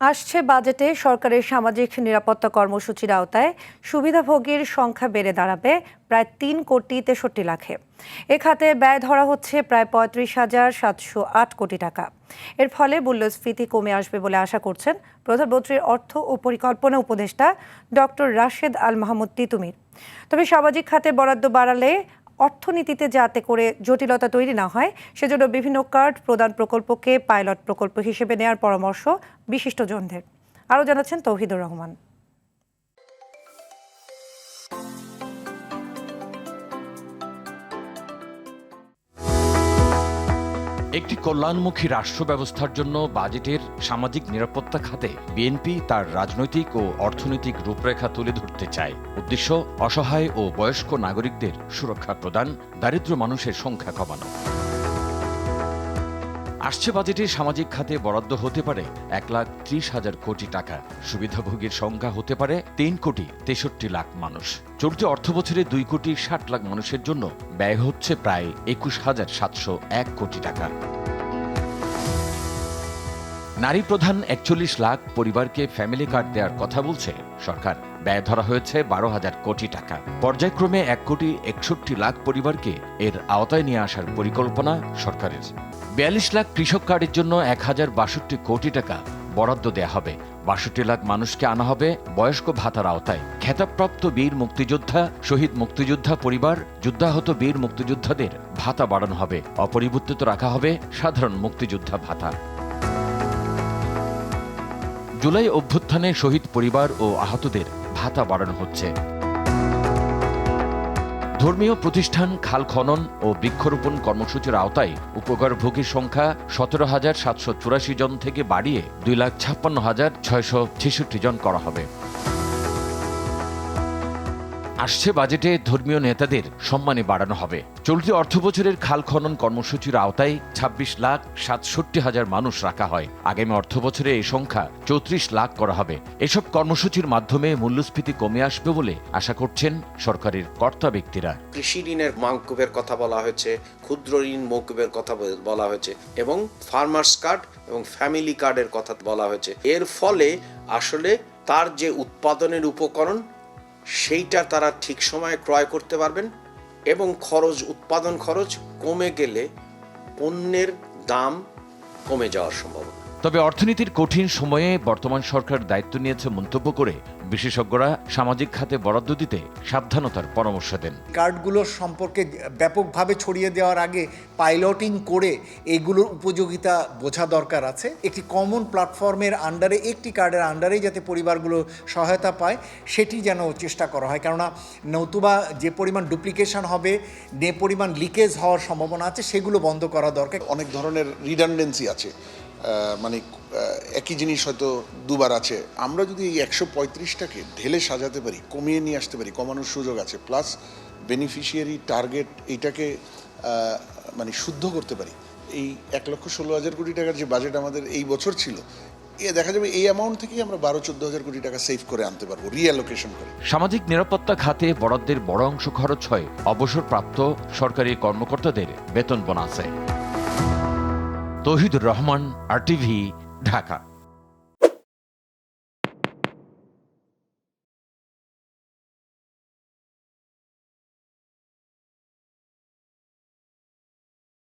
আসছে বাজেটে সরকারের সামাজিক নিরাপত্তা কর্মসূচির আওতায় সুবিধাভোগীর সংখ্যা বেড়ে দাঁড়াবে প্রায় 3,63,00,000। এ খাতে ব্যয় ধরা হচ্ছে প্রায় 35,708 কোটি টাকা। এর ফলে মূল্যস্ফীতি কমে আসবে বলে আশা করছেন প্রধানমন্ত্রীর অর্থ ও পরিকল্পনা উপদেষ্টা ডক্টর রাশেদ আল মাহমুদ তিতুমির। তবে সামাজিক খাতে বরাদ্দ বাড়ালে অর্থনীতিতে যাতে করে জটিলতা তৈরি না হয় সেজন্য বিভিন্ন কার্ড প্রদান প্রকল্পকে পাইলট প্রকল্প হিসেবে নেওয়ার পরামর্শ বিশিষ্টজনদের। আরও জানাচ্ছেন তৌহিদুর রহমান। একটি কল্যাণমুখী রাষ্ট্র ব্যবস্থার জন্য বাজেটের সামাজিক নিরাপত্তা খাতে বিএনপি তার রাজনৈতিক ও অর্থনৈতিক রূপরেখা তুলে ধরতে চায়। উদ্দেশ্য অসহায় ও বয়স্ক নাগরিকদের সুরক্ষা প্রদান, দারিদ্র মানুষের সংখ্যা কমানো। আসছে বাজেটে সামাজিক খাতে বরাদ্দ হতে পারে 1,30,000 কোটি টাকা। সুবিধাভোগীর সংখ্যা হতে পারে 3,63,00,000 মানুষ। চলতি অর্থবছরে 2,60,00,000 মানুষের জন্য ব্যয় হচ্ছে প্রায় 21,701 কোটি টাকা। নারী প্রধান 41 লাখ পরিবারকে ফ্যামিলি কার্ড দেওয়ার কথা বলছে সরকার। ব্যয় ধরা হয়েছে 12,000 কোটি টাকা। পর্যায়ক্রমে 1,61,00,000 পরিবারকে এর আওতায় নিয়ে আসার পরিকল্পনা সরকারের। 42 লাখ কৃষক কার্ডের জন্য 1,062 কোটি টাকা বরাদ্দ দেয়া হবে। 62 লাখ মানুষকে আনা হবে বয়স্ক ভাতার আওতায়। খেতাবপ্রাপ্ত বীর মুক্তিযোদ্ধা, শহীদ মুক্তিযোদ্ধা পরিবার, যুদ্ধাহত বীর মুক্তিযোদ্ধাদের ভাতা বাড়ানো হবে। অপরিবর্তিত রাখা হবে সাধারণ মুক্তিযোদ্ধা ভাতা। জুলাই অভ্যুত্থানে শহীদ পরিবার ও আহতদের ভাতা বাড়ানো হচ্ছে। ধর্মীয় প্রতিষ্ঠান, খাল খনন ও বৃক্ষরোপণ কর্মসূচির আওতায় উপকারভোগীর সংখ্যা 17,784 জন থেকে বাড়িয়ে 2,56,666 জন করা হবে। আসছে বাজেটে ধর্মীয় নেতাদের সম্মানে বাড়ানো হবে। চলতি অর্থবছরের খাল খনন কর্মসূচির আওতায় 26,67,000 মানুষ রাখা হয়। আগামী অর্থবছরে এই সংখ্যা 34 লাখ করা হবে। এসব কর্মসূচির মাধ্যমে মূল্যস্ফীতি কমে আসবে বলে আশা করছেন সরকারের কর্তা ব্যক্তিরা। কৃষি ঋণের মওকুফের কথা বলা হয়েছে, ক্ষুদ্র ঋণ মওকুফের কথা বলা হয়েছে এবং ফার্মার্স কার্ড এবং ফ্যামিলি কার্ডের কথা বলা হয়েছে। এর ফলে আসলে তার যে উৎপাদনের উপকরণ সেইটা তারা ঠিক সময়ে ক্রয় করতে পারবেন এবং উৎপাদন খরচ কমে গেলে পণ্যের দাম কমে যাওয়ার সম্ভাবনা। তবে অর্থনীতির কঠিন সময়ে বর্তমান সরকার দায়িত্ব নিয়েছে মন্তব্য করে বিশেষজ্ঞরা সামাজিক খাতে বরাদ্দ দিতে সাবধানতার পরামর্শ দেন। কার্ডগুলোর সম্পর্কে ব্যাপকভাবে ছড়িয়ে দেওয়ার আগে পাইলটিং করে এগুলোর উপযোগিতা বোঝা দরকার আছে। একটি কমন প্ল্যাটফর্মের আন্ডারে, একটি কার্ডের আন্ডারেই যাতে পরিবারগুলো সহায়তা পায় সেটি যেন চেষ্টা করা হয়, কেননা নতুবা যে পরিমাণ ডুপ্লিকেশন হবে, যে পরিমাণ লিকেজ হওয়ার সম্ভাবনা আছে সেগুলো বন্ধ করা দরকার। অনেক ধরনের রিডান্ডেন্সি আছে, মানে একই জিনিস হয়তো দুবার আছে। আমরা যদি এই 135টাকে ঢেলে সাজাতে পারি, কমিয়ে নিয়ে আসতে পারি, কমানোর সুযোগ আছে। প্লাস বেনিফিশিয়ারি টার্গেট এইটাকে মানে শুদ্ধ করতে পারি। এই 1,16,000 কোটি টাকার যে বাজেট আমাদের এই বছর ছিল, দেখা যাবে এই অ্যামাউন্ট থেকেই আমরা 12-14,000 কোটি টাকা সেভ করে আনতে পারবো, রিঅ্যালোকেশন করে। সামাজিক নিরাপত্তা খাতে বরাদ্দের বড় অংশ খরচ হয় অবসরপ্রাপ্ত সরকারি কর্মকর্তাদের বেতন বোনাসে। তৌহিদুর রহমান, RTV, ঢাকা।